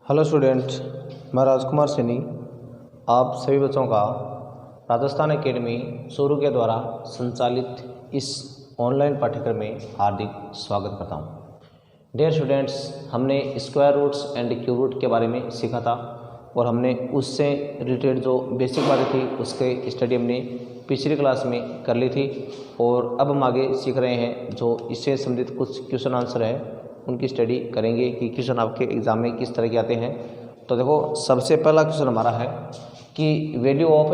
Hello students, मैं राजकुमार सैनी आप सभी बच्चों का राजस्थान एकेडमी शुरू के द्वारा संचालित इस ऑनलाइन पाठ्यक्रम में हार्दिक स्वागत करता हूं। डियर स्टूडेंट्स, हमने square roots and cube root के बारे में सीखा था और हमने उससे रिलेटेड जो बेसिक बातें थी उसके स्टडी हमने पिछली क्लास में कर ली थी और अब हम आगे सीख रहे हैं जो इससे संबंधित कुछ क्वेश्चन आंसर है उनकी स्टडी करेंगे कि क्वेश्चन आपके एग्ज़ाम में किस तरह के आते हैं। तो देखो, सबसे पहला क्वेश्चन हमारा है कि वैल्यू ऑफ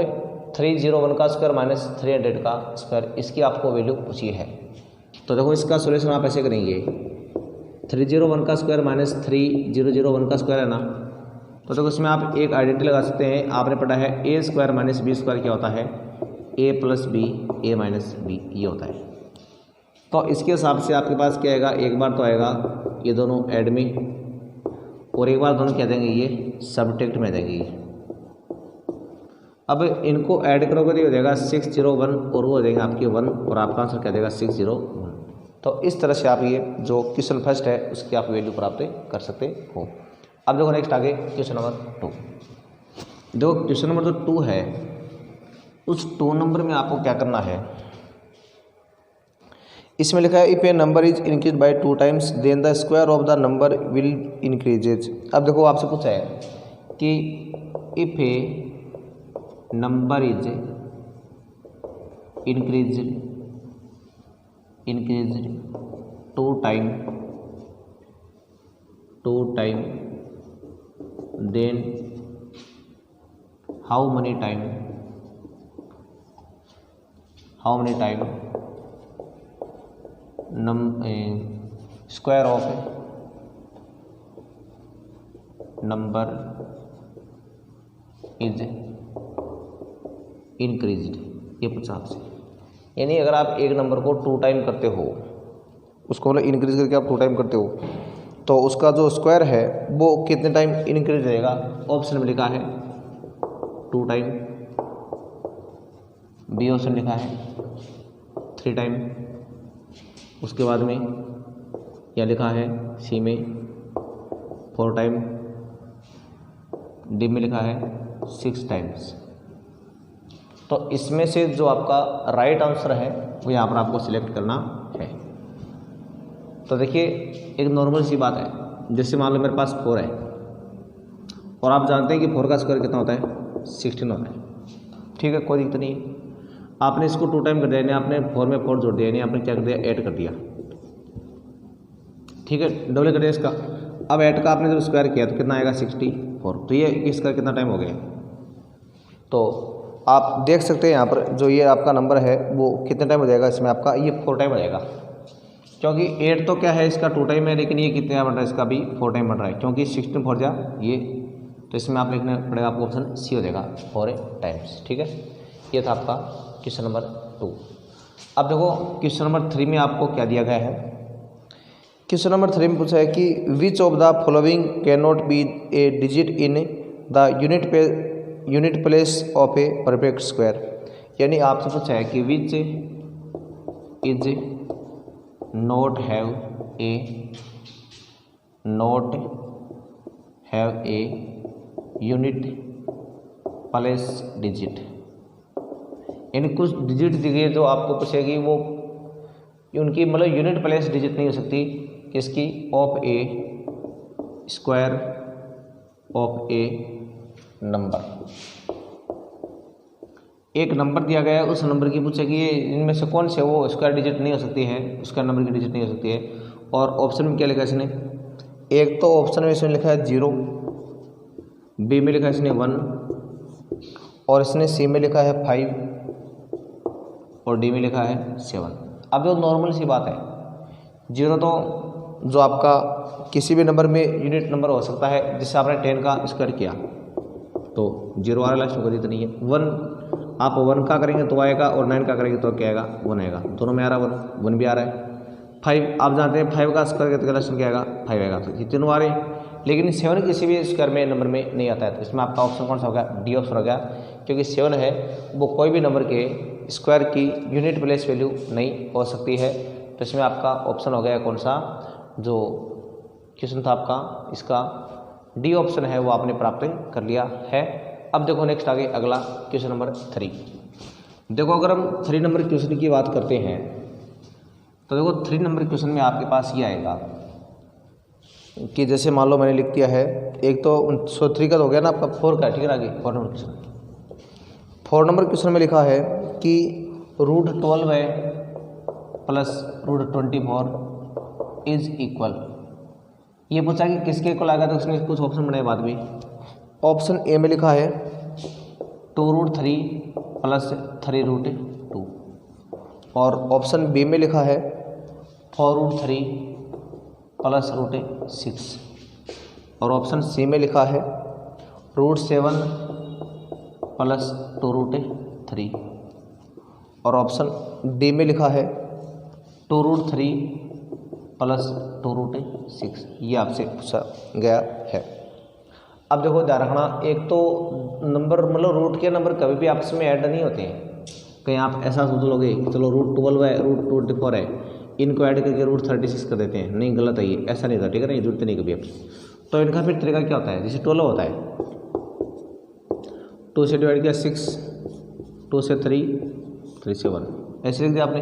301 का स्क्वायर माइनस 300 का स्क्वायर, इसकी आपको वैल्यू पूछी है। तो देखो, इसका सोल्यूशन आप ऐसे करेंगे, 301 का स्क्वायर माइनस 3001 का स्क्वायर है ना। तो देखो, इसमें आप एक आइडेंटिटी लगा सकते हैं। आपने पढ़ा है ए स्क्वायर माइनस बी स्क्वायर क्या होता है, ए प्लस बी ए माइनस बी ये होता है। तो इसके हिसाब से आपके पास क्या आएगा, एक बार तो आएगा ये दोनों ऐड में और एक बार दोनों क्या देंगे, ये सब्ट्रैक्ट में देंगे। अब इनको ऐड करोगे तो हो जाएगा 601 और वो हो जाएगा आपके 1 और आपका आंसर क्या देगा 601। तो इस तरह से आप ये जो क्वेश्चन फर्स्ट है उसकी आप वैल्यू प्राप्त कर सकते हो। अब देखो नेक्स्ट आगे क्वेश्चन नंबर 2। देखो क्वेश्चन नंबर जो 2 है उस 2 नंबर में आपको क्या करना है, इसमें लिखा है if a number is increase by 2 times then the square of the number will increases. अब देखो आपसे पूछा है कि if a number is increase 2 time then how many time square of number is increased, ये पूछा आपसे। यानी अगर आप एक नंबर को 2 टाइम करते हो, उसको मतलब इंक्रीज करके आप 2 टाइम करते हो, तो उसका जो स्क्वायर है वो कितने टाइम इंक्रीज रहेगा। ऑप्शन में लिखा है 2 टाइम, बी ऑप्शन लिखा है 3 टाइम, उसके बाद में क्या लिखा है सी में 4 टाइम, डी में लिखा है 6 टाइम्स। तो इसमें से जो आपका राइट आंसर है वो यहाँ पर आपको सिलेक्ट करना है। तो देखिए, एक नॉर्मल सी बात है, जैसे मान लो मेरे पास 4 है और आप जानते हैं कि 4 का स्क्वायर कितना होता है 16 होता है। ठीक है, कोई दिक्कत नहीं है। आपने इसको 2 टाइम कर दिया, यानी आपने 4 में 4 जोड़ दिया, यानी आपने क्या कर दिया 8 कर दिया। ठीक है, डबल कर दिया इसका। अब 8 का आपने जब स्क्वायर किया तो कितना आएगा 64। तो ये इसका कितना टाइम हो गया। तो आप देख सकते हैं यहाँ पर जो ये आपका नंबर है वो कितने टाइम हो जाएगा, इसमें आपका ये 4 टाइम हो जाएगा। क्योंकि 8 तो क्या है इसका 2 टाइम है, लेकिन ये कितने बन रहा है इसका भी 4 टाइम बन रहा है, क्योंकि 16 4 जा ये, तो इसमें आप लिखना पड़ेगा आपको ऑप्शन सी हो जाएगा 4 टाइम्स। ठीक है, ये था आपका क्वेश्चन नंबर 2। अब देखो क्वेश्चन नंबर 3 में आपको क्या दिया गया है। क्वेश्चन नंबर 3 में पूछा है कि which of the following can not be A digit in the unit place of a perfect square. यानी आपसे पूछा है कि which is not have a unit place digit. यानी कुछ डिजिट दिए जो आपको पूछेगी वो उनकी मतलब यूनिट प्लेस डिजिट नहीं हो सकती, किसकी, of A square of A number. एक नंबर दिया गया है, उस नंबर की पूछेगी इनमें से कौन से वो स्क्वायर डिजिट नहीं हो सकती है, उसका नंबर की डिजिट नहीं हो सकती है। और ऑप्शन में क्या लिखा है इसने, एक तो ऑप्शन में इसमें लिखा है 0, बी में लिखा है इसने 1 और इसने सी में लिखा है 5 और डी में लिखा है 7। अब जो नॉर्मल सी बात है, 0 तो जो आपका किसी भी नंबर में यूनिट नंबर हो सकता है, जिससे आपने 10 का स्क्वायर किया तो 0 आ रहा है, लास्ट में कोई दिक्कत नहीं है। 1 आप 1 का करेंगे तो आएगा और 9 का करेंगे तो क्या आएगा 1 आएगा, दोनों में आ रहा है 1 भी आ रहा है। 5 आप जानते हैं 5 का स्क्वायर तो लास्ट में क्या आएगा 5 आएगा, तो ये तीनों आ रहे हैं। लेकिन 7 किसी भी स्क्वायर में नंबर में नहीं आता है, तो इसमें आपका ऑप्शन कौन सा होगा, डी ऑप्शन हो गया। क्योंकि 7 है वो कोई भी नंबर के स्क्वायर की यूनिट प्लेस वैल्यू नहीं हो सकती है, तो इसमें आपका ऑप्शन हो गया कौन सा, जो क्वेश्चन था आपका इसका डी ऑप्शन है वो आपने प्राप्त कर लिया है। अब देखो नेक्स्ट आगे अगला क्वेश्चन नंबर 3। देखो अगर हम 3 नंबर क्वेश्चन की बात करते हैं तो देखो 3 नंबर क्वेश्चन में आपके पास ये आएगा कि जैसे मान लो मैंने लिख दिया है, एक तो 3 का तो हो गया ना आपका, 4 का, ठीक है ना। आगे 4 नंबर क्वेश्चन, 4 नंबर क्वेश्चन में लिखा है कि √12 है प्लस √24 इज इक्वल। ये पूछा कि किसके इक्वल आएगा, तो उसमें कुछ ऑप्शन बने बाद में। ऑप्शन ए में लिखा है 2√3 प्लस 3√2 और ऑप्शन बी में लिखा है 4√3 प्लस √6 और ऑप्शन सी में लिखा है √7 प्लस 2√3 और ऑप्शन डी में लिखा है 2√3 प्लस 2√6। ये आपसे पूछा गया है। अब देखो ध्यान रखना, एक तो नंबर मतलब रूट के नंबर कभी भी आपस में ऐड नहीं होते हैं। कहीं आप ऐसा सोच लोगे कि चलो √12 है, √24 है, इनको ऐड करके √36 कर देते हैं, नहीं गलत है ये, ऐसा नहीं था, ठीक है ना। ये जुड़ते नहीं कभी आप। तो इनका फिर तरीका क्या होता है, जैसे 12 होता है 2 से डिवाइड किया 6, 2 से 3, 3 से 1, ऐसे लिख दिया आपने।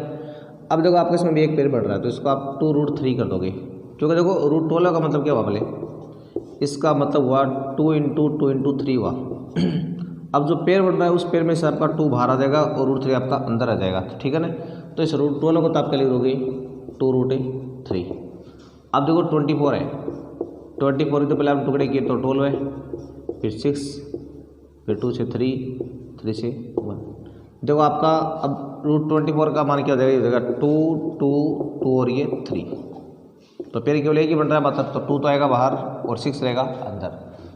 अब देखो आपके इसमें भी एक पेड़ बढ़ रहा है तो इसको आप 2√3 कर दोगे, क्योंकि देखो √12 का मतलब क्या हुआ पहले, इसका मतलब हुआ 2 × 2 × 3 हुआ। अब जो पेड़ बढ़ रहा है उस पेड़ में से आपका 2 बाहर आ जाएगा और √3 आपका अंदर आ जाएगा, ठीक है ना। तो इस √12 को तो आप क्या लिख दोगे 2√3। अब देखो 24 है, 24 तो पहले आप टुकड़े किए तो 12 है, फिर 6, फिर 2 से 3, 3 से 1। देखो आपका अब √24 का मान क्या हो जाएगा 2, 2, 2 और ये 3। तो पेड़ केवल एक ही बन रहा है, मतलब तो 2 तो आएगा बाहर और 6 रहेगा अंदर।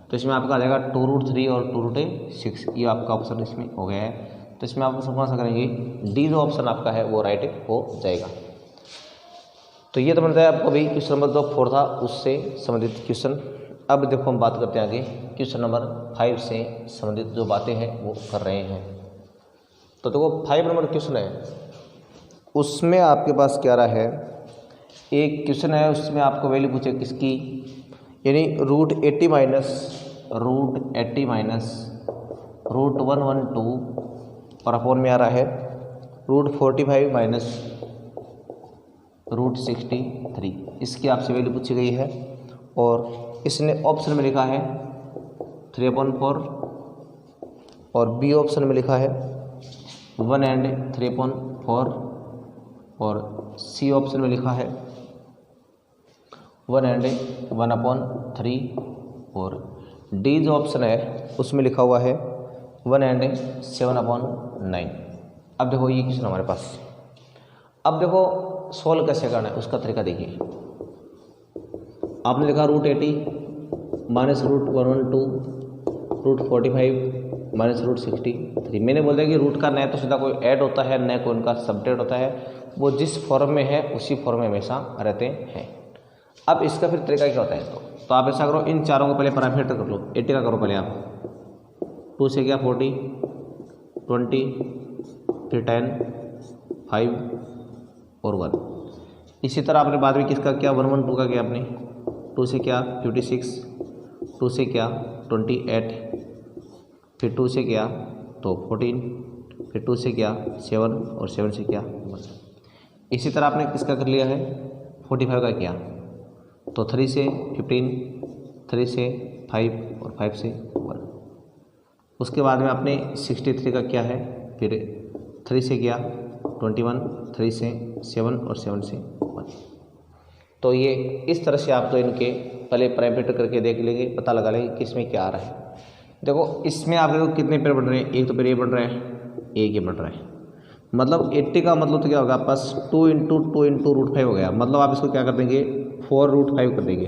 तो इसमें आपका आ जाएगा 2√3 और 2√6। ये आपका ऑप्शन इसमें हो गया है। तो इसमें आप समझ करेंगे डी जो ऑप्शन आपका है वो राइट हो जाएगा। तो ये तो बनता है आपको अभी क्वेश्चन नंबर जो 4 था उससे संबंधित क्वेश्चन। अब देखो हम बात करते हैं आगे क्वेश्चन नंबर 5 से संबंधित जो बातें हैं वो कर रहे हैं। तो देखो 5 नंबर क्वेश्चन है, उसमें आपके पास क्या रहा है, एक क्वेश्चन है उसमें आपको वैल्यू पूछे किसकी, यानी √80 माइनस √112 और अपॉन में आ रहा है √45 माइनस √63। इसकी आपसे वैल्यू पूछी गई है और इसने ऑप्शन में लिखा है 3/4 और बी ऑप्शन में लिखा है 1 and 3/4 और सी ऑप्शन में लिखा है 1 and 1/3 और डी जो ऑप्शन है उसमें लिखा हुआ है 1 and 7/9। अब देखो ये क्वेश्चन हमारे पास। अब देखो सोल्व कैसे करना है उसका तरीका देखिए। आपने लिखा √80 माइनस √112 √45 माइनस √63। मैंने बोल दिया कि रूट का न तो सीधा कोई ऐड होता है न कोई उनका सब्ट्रैक्ट होता है, वो जिस फॉर्म में है उसी फॉर्म में हमेशा रहते हैं। अब इसका फिर तरीका क्या होता है, तो आप ऐसा करो, इन चारों को पहले पैरामीटर कर लो। 80 का करो पहले आप, 2 से क्या 40, 20, फिर 10, 5 और 1। इसी तरह आपने बाद में किसका किया 112 का किया आपने, 2 से क्या 56, 2 से क्या 28, फिर 2 से क्या तो 14, फिर 2 से क्या 7 और 7 से क्या 1। इसी तरह आपने किसका कर लिया है 45 का किया, तो 3 से 15, 3 से 5 और 5 से 1। उसके बाद में आपने 63 का किया है, फिर 3 से किया 21, 3 से 7 और 7 से 1। तो ये इस तरह से आप तो इनके पहले पैरामीटर करके देख लेंगे, पता लगा लेंगे कि इसमें क्या आ रहा है। देखो इसमें आप देखो कितने पेड़ बन रहे हैं, एक तो पेड़ ये बन रहा है, एक ये बन रहा है, मतलब 80 का मतलब तो क्या होगा आपके पास 2 × 2 × √5 हो गया। मतलब आप इसको क्या कर देंगे 4√5 कर देंगे,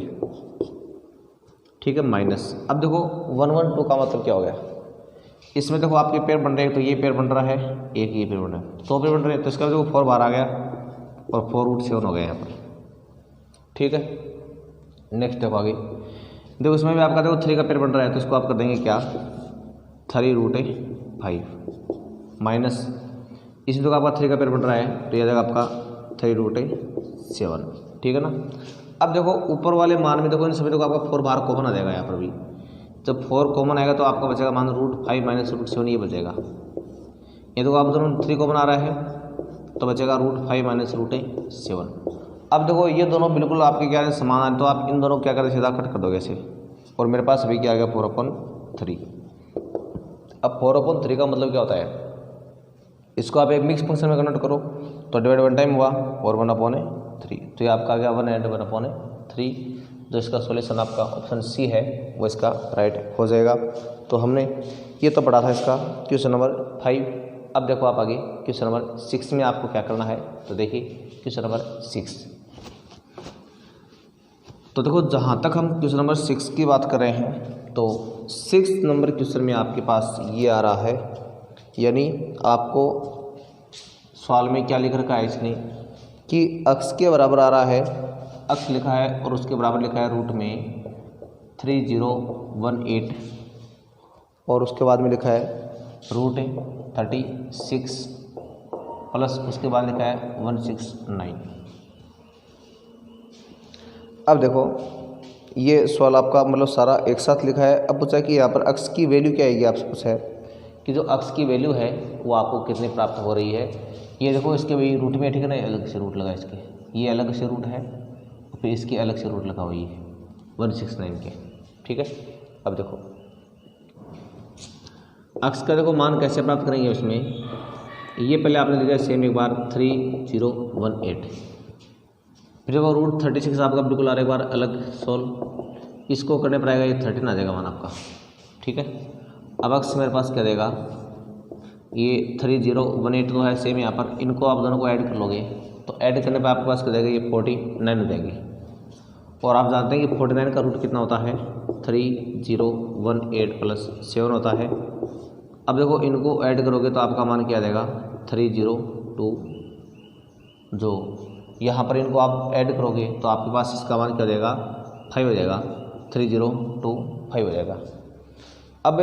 ठीक है, माइनस। अब देखो 112 का मतलब क्या हो गया, इसमें देखो आपके पेड़ बन रहे हैं, तो ये पेड़ बन रहा है, एक ये पेड़ बन रहा है, 2 पेड़ बन रहे हैं, तो इसका देखो 4 बाहर आ गया और 4√7 हो गया यहाँ पर, ठीक है। नेक्स्ट देखो आगे, देखो इसमें भी आपका देखो 3 का पेड़ बन रहा है, तो इसको आप कर देंगे क्या 3√5 माइनस, इसमें तो आपका 3 का पेड़ बन रहा है तो यह जाएगा आपका 3√7, ठीक है ना। अब देखो ऊपर वाले मान में देखो इन सभी को आपका 4 बाहर कॉमन आ जाएगा। यहाँ पर भी जब 4 कॉमन आएगा तो आपका बचेगा मान √5 माइनस √7 ये बचेगा। ये देखो आप दोनों 3 कॉमन आ रहा है तो बचेगा √5 माइनस √7। अब देखो ये दोनों बिल्कुल आपके क्या है समान है, तो आप इन दोनों क्या करें सीधा कट कर दोगे ऐसे, और मेरे पास अभी क्या आ गया 4/3। अब 4/3 का मतलब क्या होता है, इसको आप एक मिक्स फंक्शन में कन्वर्ट करो तो डिवाइड 1 टाइम हुआ और 1/3, तो ये आपका आ गया 1 एंड 1/3। जो इसका सॉल्यूशन आपका ऑप्शन सी है वो इसका राइट हो जाएगा। तो हमने ये तो पढ़ा था इसका क्वेश्चन नंबर 5। अब देखो आप आगे क्वेश्चन नंबर 6 में आपको क्या करना है, तो देखिए क्वेश्चन नंबर 6। तो देखो जहाँ तक हम क्वेश्चन नंबर 6 की बात कर रहे हैं तो 6 नंबर क्वेश्चन में आपके पास ये आ रहा है, यानी आपको सवाल में क्या लिख रखा है इसने कि अक्स के बराबर आ रहा है, अक्स लिखा है और उसके बराबर लिखा है रूट में 3018 और उसके बाद में लिखा है √36 प्लस उसके बाद लिखा है 169। अब देखो ये सवाल आपका मतलब सारा एक साथ लिखा है। अब पूछा कि यहाँ पर अक्स की वैल्यू क्या आएगी, आपसे पूछा है कि जो अक्स की वैल्यू है वो आपको कितनी प्राप्त हो रही है। ये देखो इसके भाई रूट में ठीक है ना, अलग से रूट लगा इसके, ये अलग से रूट है फिर इसके अलग से रूट लगा हुई है 169 के, ठीक है। अब देखो अक्स का देखो मान कैसे प्राप्त करेंगे उसमें, ये पहले आपने लिखा सेम एक बार 3018, फिर वो √36 आपका बिल्कुल आ रहा है एक बार अलग सोल्व, इसको करने पर आएगा ये 13 आ जाएगा मान आपका, ठीक है। अब अक्स मेरे पास क्या देगा, ये 3018 तो है सेम यहाँ पर, इनको आप दोनों को ऐड कर लोगे तो ऐड करने पर आपके पास क्या देगा, ये 49 हो जाएगी। और आप जानते हैं कि 49 का रूट कितना होता है, 3018 प्लस 7 होता है। अब देखो इनको ऐड करोगे तो आपका मान क्या आ जाएगा 302, जो यहाँ पर इनको आप ऐड करोगे तो आपके पास इसका मान क्या हो जाएगा 5 हो जाएगा, 3025 हो जाएगा। अब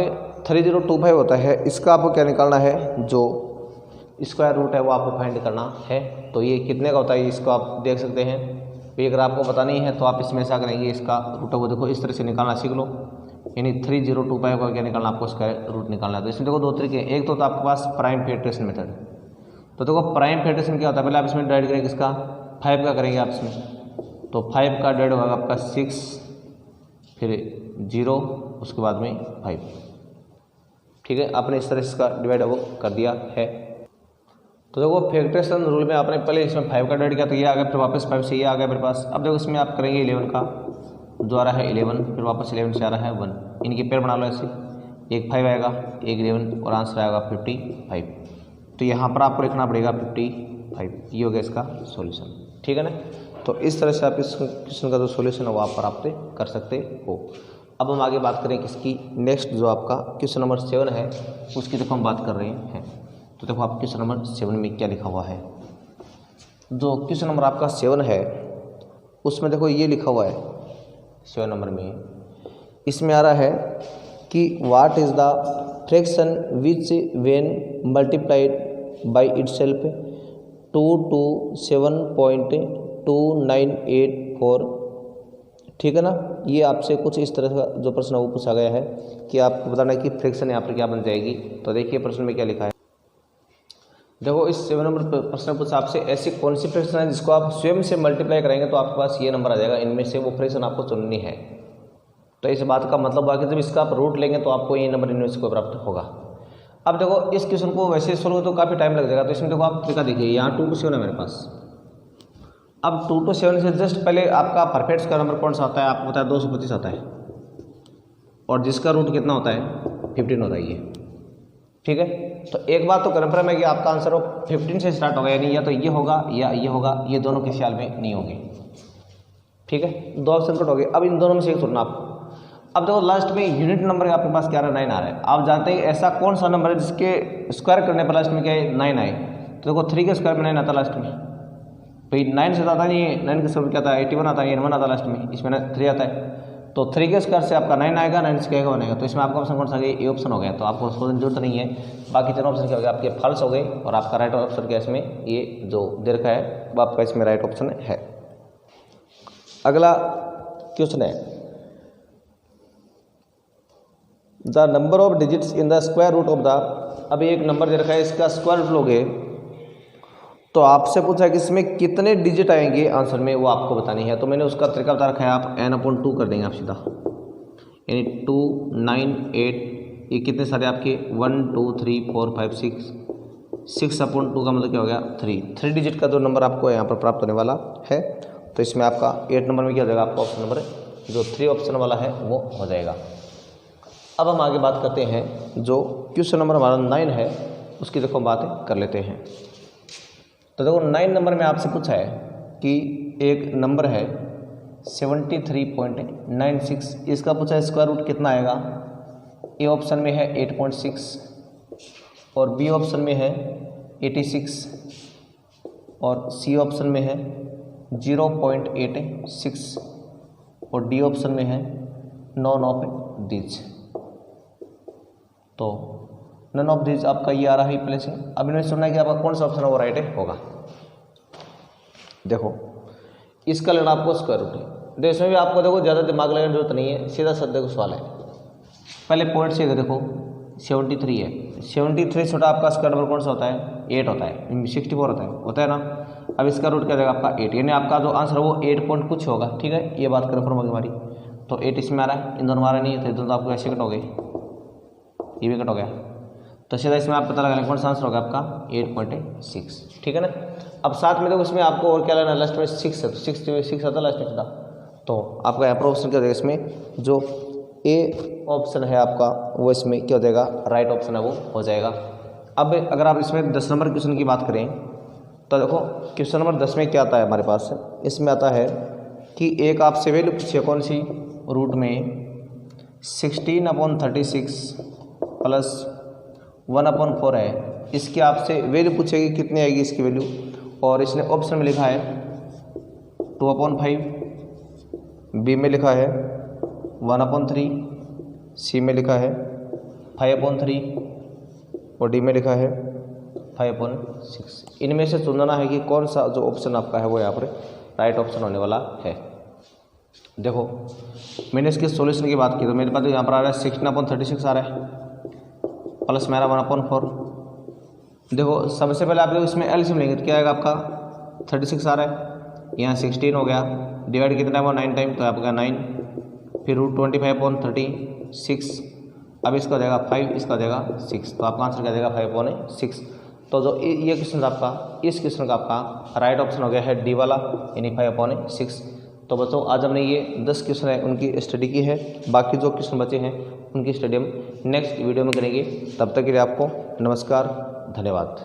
3025 होता है, इसका आपको क्या निकालना है, जो स्क्वायर रूट है वो आपको फाइंड करना है। तो ये कितने का होता है इसको आप देख सकते हैं। ये अगर आपको पता नहीं है तो आप इसमें ऐसा करेंगे, इसका रूट वो देखो इस तरह से निकालना सीख लो, यानी 3025 का क्या निकालना, आपको स्क्वायर रूट निकालना है। तो इसमें देखो दो तरीके, एक तो आपके पास प्राइम फैक्टराइजेशन मेथड। तो देखो प्राइम फैक्टराइजेशन क्या होता है, पहले आप इसमें डिवाइड करेंगे, किसका 5 का करेंगे आप इसमें, तो 5 का डिवाइड होगा आपका 6 फिर 0 उसके बाद में 5, ठीक है। आपने इस तरह से इसका डिवाइड वो कर दिया है। तो देखो फैक्टराइजेशन रूल में आपने पहले इसमें 5 का डिवाइड किया तो ये आ गया, फिर वापस 5 से ये आ गया मेरे पास। अब देखो इसमें आप करेंगे 11 का, जो आ रहा है 11, फिर वापस 11 से आ रहा है 1, इनके पेयर बना लो ऐसे, एक 5 आएगा एक 11 और आंसर आएगा 55। तो यहाँ पर आपको लिखना पड़ेगा 55, ये हो गया इसका सॉल्यूशन, ठीक है ना। तो इस तरह से आप इस क्वेश्चन का जो सॉल्यूशन है वो आप प्राप्त कर सकते हो। अब हम आगे बात करें किसकी, नेक्स्ट जो आपका क्वेश्चन नंबर 7 है उसकी देखो हम बात कर रहे हैं। तो देखो आप क्वेश्चन नंबर 7 में क्या लिखा हुआ है, जो क्वेश्चन नंबर आपका 7 है उसमें देखो ये लिखा हुआ है 7 नंबर में, इसमें आ रहा है कि what is the fraction which when multiplied by itself 2 to 7.2984, ठीक है ना। ये आपसे कुछ इस तरह का जो प्रश्न वो पूछा गया है कि आपको बताना है कि फ्रैक्शन यहाँ पर क्या बन जाएगी। तो देखिए प्रश्न में क्या लिखा है, देखो इस 7 नंबर प्रश्न पूछा आपसे ऐसी कौन सी फ्रैक्शन है जिसको आप स्वयं से मल्टीप्लाई करेंगे तो आपके पास ये नंबर आ जाएगा, इनमें से वो फ्रैक्शन आपको चुननी है। तो इस बात का मतलब हुआ कि जब इसका आप रूट लेंगे तो आपको ये नंबर इनमें से कोई प्राप्त होगा। अब देखो इस क्वेश्चन को वैसे सोल्व तो काफ़ी टाइम लग जाएगा, तो इसमें देखो आप तरीका देखिए, यहाँ 2 to 7 है मेरे पास। अब 2 to 7 से जस्ट पहले आपका परफेक्ट स्क्वायर नंबर कौन सा होता है, आपको पता है 225 आता है, और जिसका रूट कितना होता है 15 होता है ये, ठीक है। तो एक बात तो कन्फर्म है कि आपका आंसर वो 15 से स्टार्ट होगा, यानी या तो ये होगा या ये होगा, ये दोनों किसी हाल में नहीं होंगे, ठीक है। 2 ऑप्शन कट हो गए, अब इन दोनों में से एक चुनना आपको। अब देखो लास्ट में यूनिट नंबर आपके पास क्या आ रहा है 9 आ रहा है। आप जानते हैं ऐसा कौन सा नंबर है जिसके स्क्वायर करने पर लास्ट में क्या है 9 आए, तो देखो 3 के स्क्वायर में 9 आता लास्ट में, भाई 9 से आता नहीं है, 9 के स्क्वायर क्या आता है 81 आता है, 1 आता लास्ट में, इसमें 3 आता है, तो 3 के स्क्वायर से आपका 9 आएगा, 9 से क्या बनेगा। तो इसमें आपका ऑप्शन कौन सा गया, ए ऑप्शन हो गया। तो आपको सोचने की जरूरत नहीं है, बाकी तीनों ऑप्शन क्या हो गया आपके फॉल्स हो गए, और आपका राइट ऑप्शन क्या इसमें ये जो दे रखा है वो आपका इसमें राइट ऑप्शन है। अगला क्वेश्चन है, the number of digits in the square root of the, अभी एक नंबर दे रखा है, इसका स्क्वायर रूट लोगे तो आपसे पूछा है कि इसमें कितने डिजिट आएंगे आंसर में, वो आपको बतानी है। तो मैंने उसका तरीका बता रखा है, आप n/2 कर देंगे आप सीधा, यानी 2 9 8, ये कितने सारे आपके 1 2 3 4 5 6/2 का मतलब क्या हो गया 3 डिजिट का जो नंबर आपको यहाँ पर प्राप्त होने वाला है। तो इसमें आपका 8 नंबर में क्या हो जाएगा, आपका ऑप्शन नंबर जो 3 ऑप्शन वाला है वो हो जाएगा। अब हम आगे बात करते हैं, जो क्वेश्चन नंबर हमारा 9 है उसकी देखो बातें कर लेते हैं। तो देखो 9 नंबर में आपसे पूछा है कि एक नंबर है 73.96, इसका पूछा है स्क्वायर रूट कितना आएगा। ए ऑप्शन में है 8.6 और बी ऑप्शन में है 86 और सी ऑप्शन में है 0.86 और डी ऑप्शन में है नॉन ऑफ दीज। तो नन ऑफ दीज आपका ये आ रहा है पहले से। अब इनमें सुनना है कि आपका कौन सा ऑप्शन है वो राइट है होगा। देखो इसका लेना आपको स्क्वायर रूट है, तो इसमें भी आपको देखो ज़्यादा दिमाग लगाने की जरूरत नहीं है, सीधा साधा देखो सवाल है। पहले पॉइंट से देखो 73 है, 73 छोटा आपका स्क्वायर नंबर कौन सा होता है 8 होता है, 64 होता है ना। अब इसका रूट क्या जाएगा आपका 8, यानी आपका जो आंसर है वो 8 पॉइंट कुछ होगा। ठीक है, ये बात करें फॉर्मूला की हमारी, तो 8 इसमें आ रहा है, इन दोनों आ रहा नहीं है, तो दोनों आपको ऐसे कट हो गए, ये भी कट हो गया। तो सीधा इसमें आप पता लगा कौन सा आंसर होगा आपका 8.6। ठीक है ना। अब साथ में देखो इसमें आपको और क्या लेना, लास्ट में 6 है, तो 6 आता है लास्ट में सीधा। तो आपका यहाँ पर ऑप्शन क्या हो जाएगा, इसमें जो ए ऑप्शन है आपका वो इसमें क्या हो जाएगा राइट ऑप्शन है वो हो जाएगा। अब अगर आप इसमें 10 नंबर क्वेश्चन की बात करें तो देखो क्वेश्चन नंबर 10 में क्या आता है हमारे पास, इसमें आता है कि एक आपसे वैल्यू पूछिए कौन सी, रूट में 16/36 प्लस 1/4 है, इसकी आपसे वैल्यू पूछेगी कितनी आएगी इसकी वैल्यू, और इसने ऑप्शन में लिखा है 2/5, बी में लिखा है 1/3, सी में लिखा है 5/3 और डी में लिखा है 5/6। इनमें से चुनना है कि कौन सा जो ऑप्शन आपका है वो यहाँ पर राइट ऑप्शन होने वाला है। देखो मैंने इसके सॉल्यूशन की बात की तो मेरे पास यहाँ पर आ रहा है 16/36 आ रहा है प्लस मेरा 1/4। देखो सबसे पहले आप देखो इसमें एलसीएम लेंगे तो क्या आएगा आपका 36 आ रहा है, यहाँ 16 हो गया, डिवाइड कितना है वो 9 टाइम, तो आपका 9, फिर रूट 25/36, अब इसका हो जाएगा 5, इसका हो जाएगा 6, तो आपका आंसर क्या जाएगा 5/6। तो जो ये क्वेश्चन आपका, इस क्वेश्चन का आपका राइट ऑप्शन हो गया है डी वाला, यानी 5/6। तो बच्चों आज हमने ये 10 क्वेश्चन है उनकी स्टडी की है, बाकी जो क्वेश्चन बचे हैं उनकी स्टडी हम नेक्स्ट वीडियो में करेंगे। तब तक के लिए आपको नमस्कार, धन्यवाद।